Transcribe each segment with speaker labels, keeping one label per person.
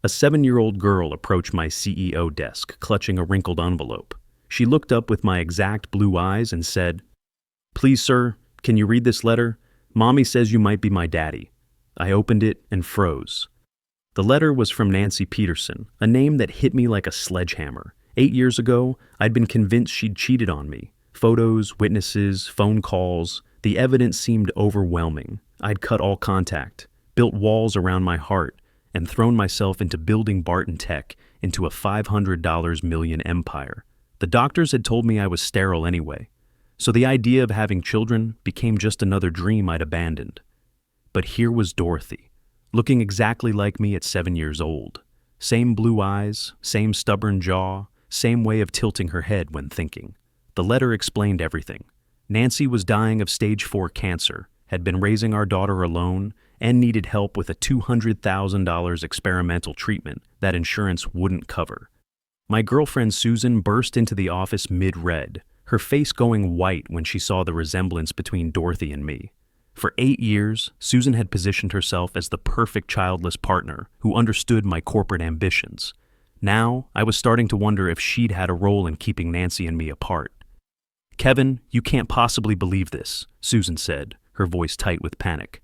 Speaker 1: A 7-year-old girl approached my CEO desk, clutching a wrinkled envelope. She looked up with my exact blue eyes and said, "Please, sir, can you read this letter? Mommy says you might be my daddy." I opened it and froze. The letter was from Nancy Peterson, a name that hit me like a sledgehammer. 8 years ago, I'd been convinced she'd cheated on me. Photos, witnesses, phone calls. The evidence seemed overwhelming. I'd cut all contact, built walls around my heart, and thrown myself into building Barton Tech into a $500 million empire. The doctors had told me I was sterile anyway, so the idea of having children became just another dream I'd abandoned. But here was Dorothy, looking exactly like me at 7 years old. Same blue eyes, same stubborn jaw, same way of tilting her head when thinking. The letter explained everything. Nancy was dying of stage 4 cancer, had been raising our daughter alone, and needed help with a $200,000 experimental treatment that insurance wouldn't cover. My girlfriend Susan burst into the office mid-read, her face going white when she saw the resemblance between Dorothy and me. For 8 years, Susan had positioned herself as the perfect childless partner who understood my corporate ambitions. Now, I was starting to wonder if she'd had a role in keeping Nancy and me apart. "Kevin, you can't possibly believe this," Susan said, her voice tight with panic.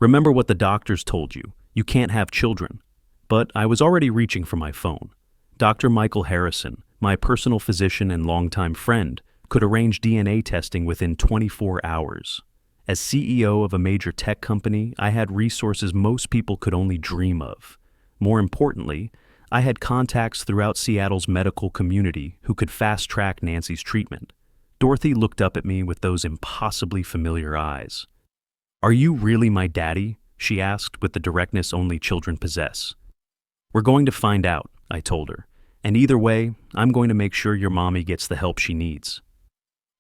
Speaker 1: "Remember what the doctors told you. You can't have children." But I was already reaching for my phone. Dr. Michael Harrison, my personal physician and longtime friend, could arrange DNA testing within 24 hours. As CEO of a major tech company, I had resources most people could only dream of. More importantly, I had contacts throughout Seattle's medical community who could fast-track Nancy's treatment. Dorothy looked up at me with those impossibly familiar eyes. "Are you really my daddy?" she asked with the directness only children possess. "We're going to find out," I told her. "And either way, I'm going to make sure your mommy gets the help she needs."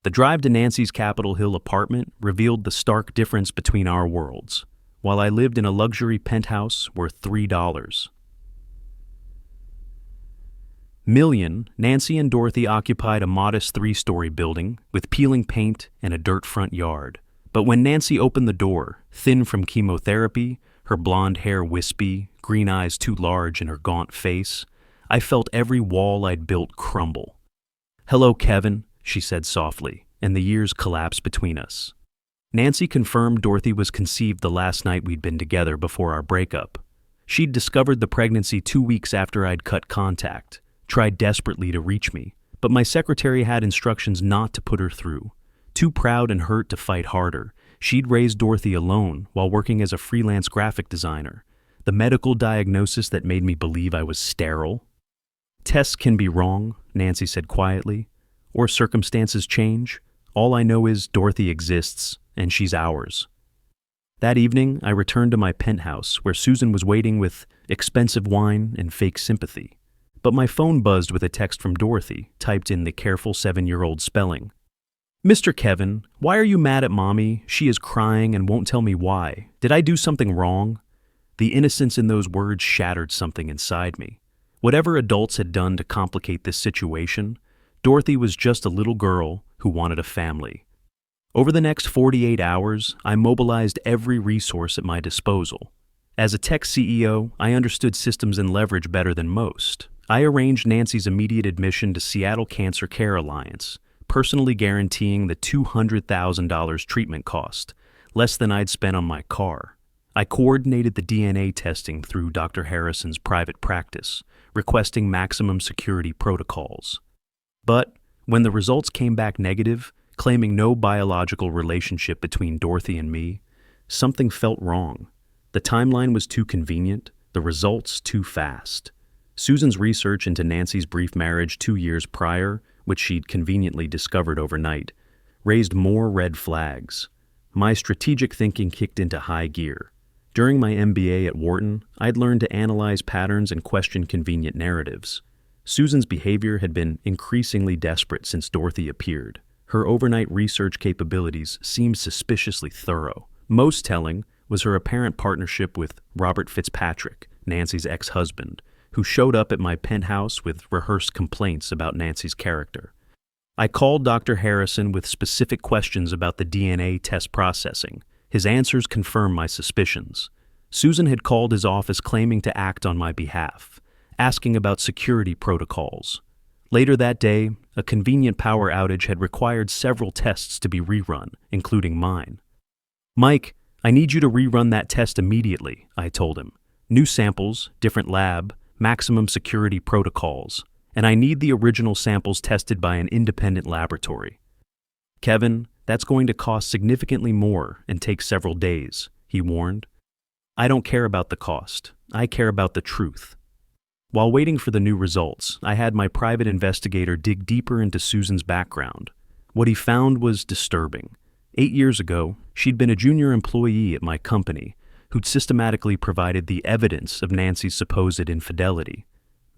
Speaker 1: The drive to Nancy's Capitol Hill apartment revealed the stark difference between our worlds. While I lived in a luxury penthouse worth $3 million, Nancy and Dorothy occupied a modest 3-story building with peeling paint and a dirt front yard. But when Nancy opened the door, thin from chemotherapy, her blonde hair wispy, green eyes too large in her gaunt face, I felt every wall I'd built crumble. "Hello, Kevin," she said softly, and the years collapsed between us. Nancy confirmed Dorothy was conceived the last night we'd been together before our breakup. She'd discovered the pregnancy 2 weeks after I'd cut contact, tried desperately to reach me, but my secretary had instructions not to put her through. Too proud and hurt to fight harder, she'd raised Dorothy alone while working as a freelance graphic designer. The medical diagnosis that made me believe I was sterile. "Tests can be wrong," Nancy said quietly, "or circumstances change. All I know is Dorothy exists, and she's ours." That evening, I returned to my penthouse where Susan was waiting with expensive wine and fake sympathy. But my phone buzzed with a text from Dorothy, typed in the careful 7-year-old spelling. "Mr. Kevin, why are you mad at Mommy? She is crying and won't tell me why. Did I do something wrong?" The innocence in those words shattered something inside me. Whatever adults had done to complicate this situation, Dorothy was just a little girl who wanted a family. Over the next 48 hours, I mobilized every resource at my disposal. As a tech CEO, I understood systems and leverage better than most. I arranged Nancy's immediate admission to Seattle Cancer Care Alliance, personally guaranteeing the $200,000 treatment cost, less than I'd spent on my car. I coordinated the DNA testing through Dr. Harrison's private practice, requesting maximum security protocols. But when the results came back negative, claiming no biological relationship between Dorothy and me, something felt wrong. The timeline was too convenient, the results too fast. Susan's research into Nancy's brief marriage 2 years prior, which she'd conveniently discovered overnight, raised more red flags. My strategic thinking kicked into high gear. During my MBA at Wharton, I'd learned to analyze patterns and question convenient narratives. Susan's behavior had been increasingly desperate since Dorothy appeared. Her overnight research capabilities seemed suspiciously thorough. Most telling was her apparent partnership with Robert Fitzpatrick, Nancy's ex-husband, who showed up at my penthouse with rehearsed complaints about Nancy's character. I called Dr. Harrison with specific questions about the DNA test processing. His answers confirmed my suspicions. Susan had called his office claiming to act on my behalf, asking about security protocols. Later that day, a convenient power outage had required several tests to be rerun, including mine. "Mike, I need you to rerun that test immediately," I told him. "New samples, different lab, maximum security protocols, and I need the original samples tested by an independent laboratory." "Kevin, that's going to cost significantly more and take several days," he warned. "I don't care about the cost. I care about the truth." While waiting for the new results, I had my private investigator dig deeper into Susan's background. What he found was disturbing. 8 years ago, she'd been a junior employee at my company who'd systematically provided the evidence of Nancy's supposed infidelity.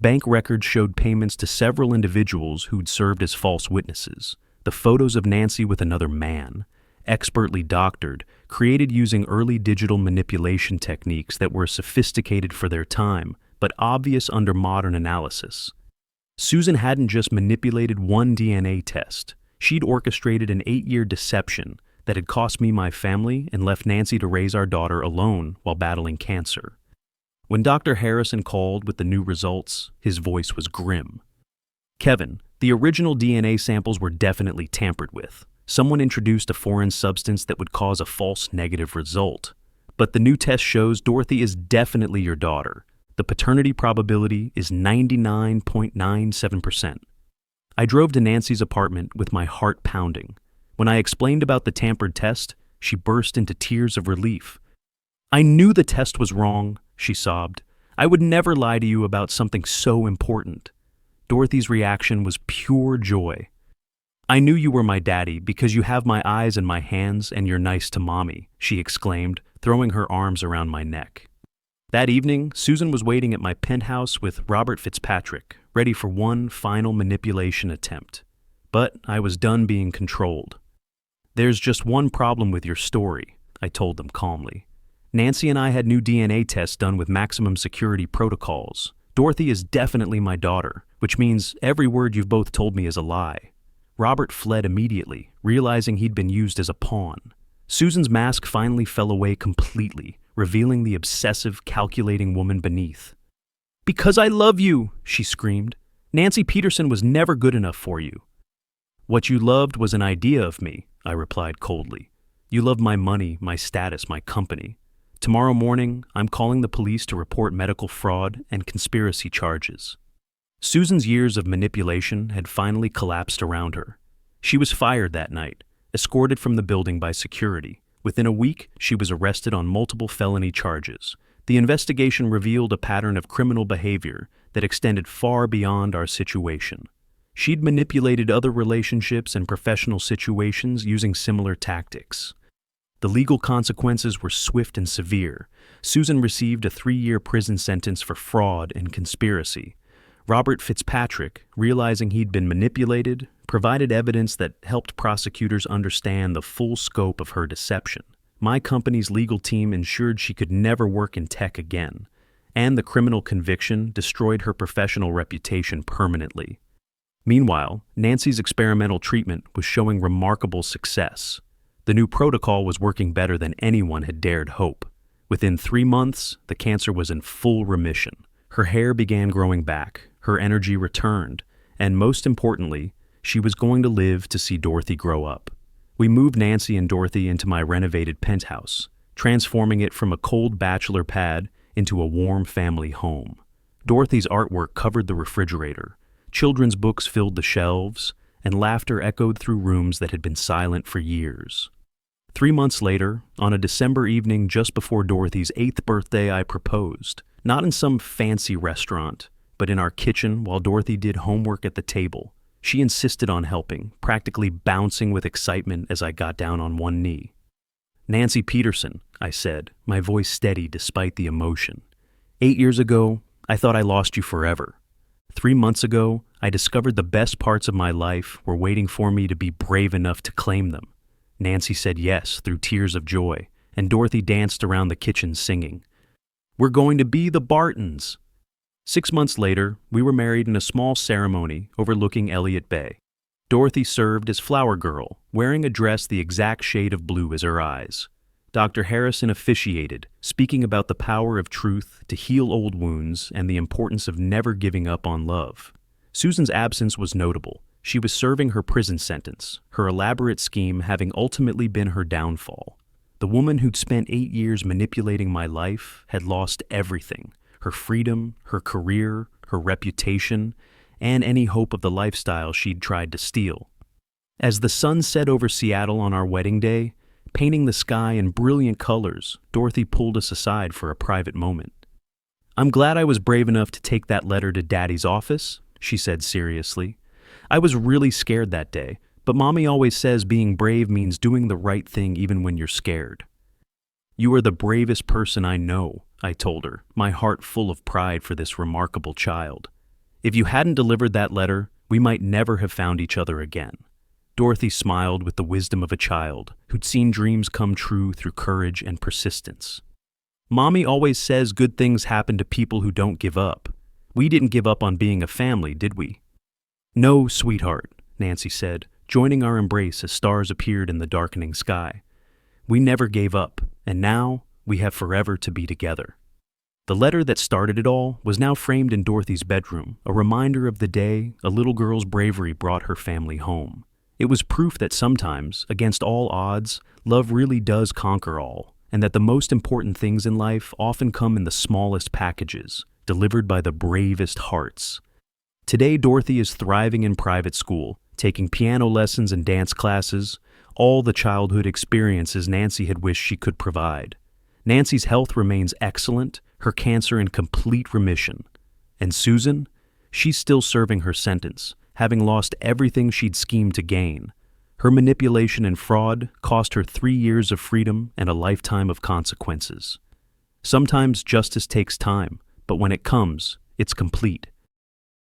Speaker 1: Bank records showed payments to several individuals who'd served as false witnesses. The photos of Nancy with another man, expertly doctored, created using early digital manipulation techniques that were sophisticated for their time, but obvious under modern analysis. Susan hadn't just manipulated one DNA test. She'd orchestrated an 8-year deception that had cost me my family and left Nancy to raise our daughter alone while battling cancer. When Dr. Harrison called with the new results, his voice was grim. "Kevin, the original DNA samples were definitely tampered with. Someone introduced a foreign substance that would cause a false negative result. But the new test shows Dorothy is definitely your daughter. The paternity probability is 99.97%. I drove to Nancy's apartment with my heart pounding. When I explained about the tampered test, she burst into tears of relief. "I knew the test was wrong," she sobbed. "I would never lie to you about something so important." Dorothy's reaction was pure joy. "I knew you were my daddy because you have my eyes and my hands and you're nice to mommy," she exclaimed, throwing her arms around my neck. That evening, Susan was waiting at my penthouse with Robert Fitzpatrick, ready for one final manipulation attempt. But I was done being controlled. "There's just one problem with your story," I told them calmly. "Nancy and I had new DNA tests done with maximum security protocols. Dorothy is definitely my daughter, which means every word you've both told me is a lie." Robert fled immediately, realizing he'd been used as a pawn. Susan's mask finally fell away completely, revealing the obsessive, calculating woman beneath. "Because I love you," she screamed. "Nancy Peterson was never good enough for you." "What you loved was an idea of me," I replied coldly. "You loved my money, my status, my company. Tomorrow morning, I'm calling the police to report medical fraud and conspiracy charges." Susan's years of manipulation had finally collapsed around her. She was fired that night, escorted from the building by security. Within a week, she was arrested on multiple felony charges. The investigation revealed a pattern of criminal behavior that extended far beyond our situation. She'd manipulated other relationships and professional situations using similar tactics. The legal consequences were swift and severe. Susan received a 3-year prison sentence for fraud and conspiracy. Robert Fitzpatrick, realizing he'd been manipulated, provided evidence that helped prosecutors understand the full scope of her deception. My company's legal team ensured she could never work in tech again, and the criminal conviction destroyed her professional reputation permanently. Meanwhile, Nancy's experimental treatment was showing remarkable success. The new protocol was working better than anyone had dared hope. Within 3 months, the cancer was in full remission. Her hair began growing back, her energy returned, and most importantly, she was going to live to see Dorothy grow up. We moved Nancy and Dorothy into my renovated penthouse, transforming it from a cold bachelor pad into a warm family home. Dorothy's artwork covered the refrigerator, children's books filled the shelves, and laughter echoed through rooms that had been silent for years. 3 months later, on a December evening just before Dorothy's 8th birthday, I proposed, not in some fancy restaurant, but in our kitchen while Dorothy did homework at the table. She insisted on helping, practically bouncing with excitement as I got down on one knee. "Nancy Peterson," I said, my voice steady despite the emotion. 8 years ago, I thought I lost you forever. 3 months ago, I discovered the best parts of my life were waiting for me to be brave enough to claim them. Nancy said yes through tears of joy, and Dorothy danced around the kitchen singing, "We're going to be the Bartons." 6 months later, we were married in a small ceremony overlooking Elliott Bay. Dorothy served as flower girl, wearing a dress the exact shade of blue as her eyes. Dr. Harrison officiated, speaking about the power of truth to heal old wounds and the importance of never giving up on love. Susan's absence was notable. She was serving her prison sentence, her elaborate scheme having ultimately been her downfall. The woman who'd spent 8 years manipulating my life had lost everything: her freedom, her career, her reputation, and any hope of the lifestyle she'd tried to steal. As the sun set over Seattle on our wedding day, painting the sky in brilliant colors, Dorothy pulled us aside for a private moment. "I'm glad I was brave enough to take that letter to Daddy's office," she said seriously. "I was really scared that day, but Mommy always says being brave means doing the right thing even when you're scared." "You are the bravest person I know," I told her, my heart full of pride for this remarkable child. "If you hadn't delivered that letter, we might never have found each other again." Dorothy smiled with the wisdom of a child who'd seen dreams come true through courage and persistence. "Mommy always says good things happen to people who don't give up. We didn't give up on being a family, did we?" "No, sweetheart," Nancy said, joining our embrace as stars appeared in the darkening sky. "We never gave up, and now we have forever to be together." The letter that started it all was now framed in Dorothy's bedroom, a reminder of the day a little girl's bravery brought her family home. It was proof that sometimes, against all odds, love really does conquer all, and that the most important things in life often come in the smallest packages, delivered by the bravest hearts. Today, Dorothy is thriving in private school, taking piano lessons and dance classes, all the childhood experiences Nancy had wished she could provide. Nancy's health remains excellent, her cancer in complete remission. And Susan? She's still serving her sentence, having lost everything she'd schemed to gain. Her manipulation and fraud cost her 3 years of freedom and a lifetime of consequences. Sometimes justice takes time, but when it comes, it's complete.